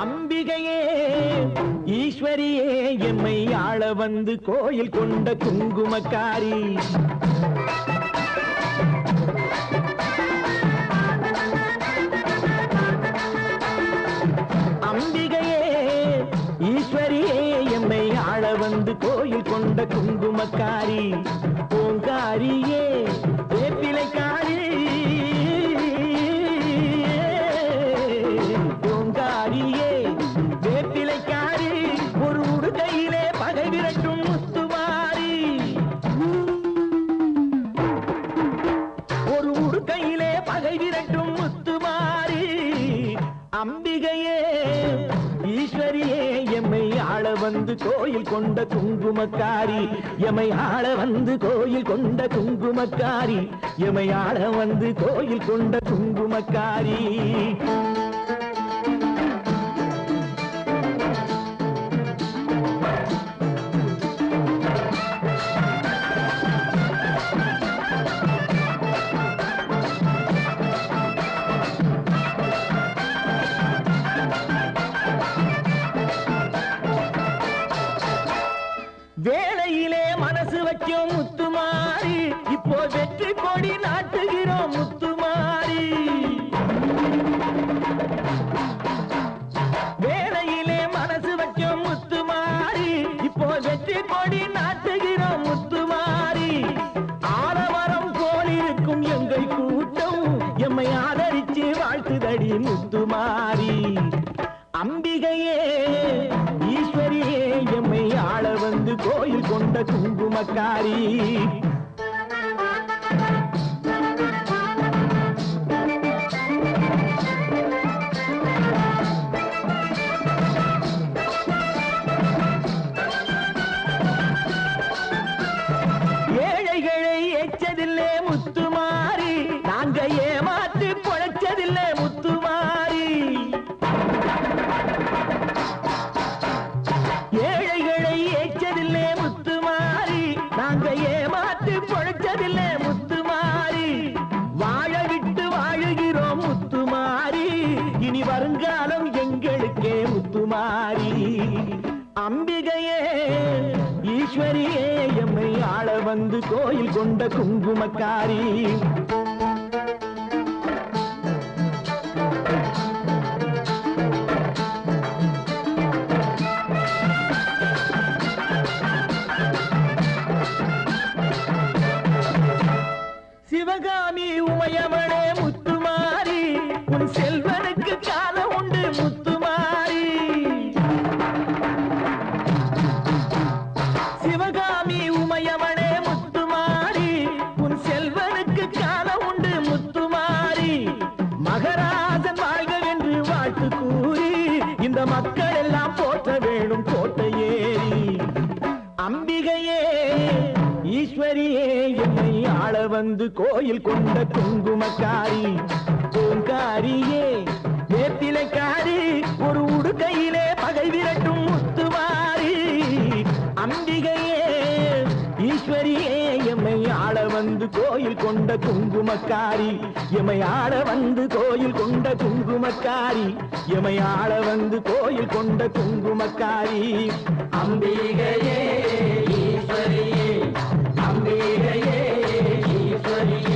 அம்பிகையே ஈஸ்வரியே எம்மை ஆள வந்து கோயில் கொண்ட குங்குமக்காரி. அம்பிகையே ஈஸ்வரியே எம்மை ஆள வந்து கோயில் கொண்ட குங்குமக்காரி. பூங்காரியே வேப்பிலைக்காரி. பூங்காரியே வேப்பிலைக்காரி. ஒரு உடுக்கையிலே பகை விரட்டும் முத்துமாரி. ஒரு உடுக்கையிலே பகை விரட்டும் முத்துமாரி. அம்பிகையே ஈஸ்வரியே எம்மை ஆள வந்து கோயில் கொண்ட குங்குமக்காரி. எமை ஆள வந்து கோயில் கொண்ட குங்குமக்காரி. எமை ஆள வந்து கோயில் கொண்ட குங்குமக்காரி. வேளையிலே மனசு வைக்கும் முத்துமாரி. இப்போ வெற்றி கொடி நாட்டுகிறோம் முத்துமாரி. வேளையிலே மனசு வைக்கும் முத்துமாரி. இப்போ வெற்றி கொடி நாட்டுகிறோம் முத்துமாரி. ஆலமரம் போல் இருக்கும் எங்கள் கூட்டம் எம்மை ஆதரிச்சு வாழ்த்துதடி முத்துமாரி. அம்பிகையே ஈஸ்வரியே எம்மை ஆள வந்து கோயில் கொண்ட குங்குமக்காரி. ஏழைகளை எச்சதில்லை முத்துமாரி. நாங்க ஏமாத்து பொழைச்சதில்லை முத்துமாரி. ஏழைகளை ஏச்சதில்லை முத்துமாரி. நாங்க ஏமாத்து பொழைச்சதில்லை முத்துமாரி. வாழ விட்டு வாழுகிறோம் முத்துமாரி. இனி வருங்காலம் எங்களுக்கே முத்துமாரி. அம்பிகையே ஈஸ்வரியே எம்மை ஆள வந்து கோயில் கொண்ட குங்குமக்காரி. சிவகாமி உமையவளே முத்துமாரி. உன் செல்வனுக்கு காலம் உண்டு முத்துமாரி. சிவகாமி உமையவளே முத்துமாரி. உன் செல்வனுக்கு காலம் உண்டு முத்துமாரி. மகராஜன் வாழ்க என்று வாழ்த்து கூறி இந்த மக்கள் எல்லாம் போற்ற வேணும் கோட்டையேறி. அம்பிகையே ஈஸ்வரியே எம்மை ஆள வந்து கோயில் கொண்ட குங்குமக்காரி. பூங்காரியே வேப்பிலைக்காரி. ஒரு உடுக்கையிலே பகை விரட்டும் முத்துமாரி. அம்பிகையே ஈஸ்வரியே எம்மை ஆள வந்து கோயில் கொண்ட குங்குமக்காரி. எமை ஆள வந்து கோயில் கொண்ட குங்குமக்காரி. எமை ஆள வந்து கோயில் கொண்ட குங்குமக்காரி. அம்பிகையே ஈஸ்வரியே. அம்பிகையே ஈஸ்வரியே.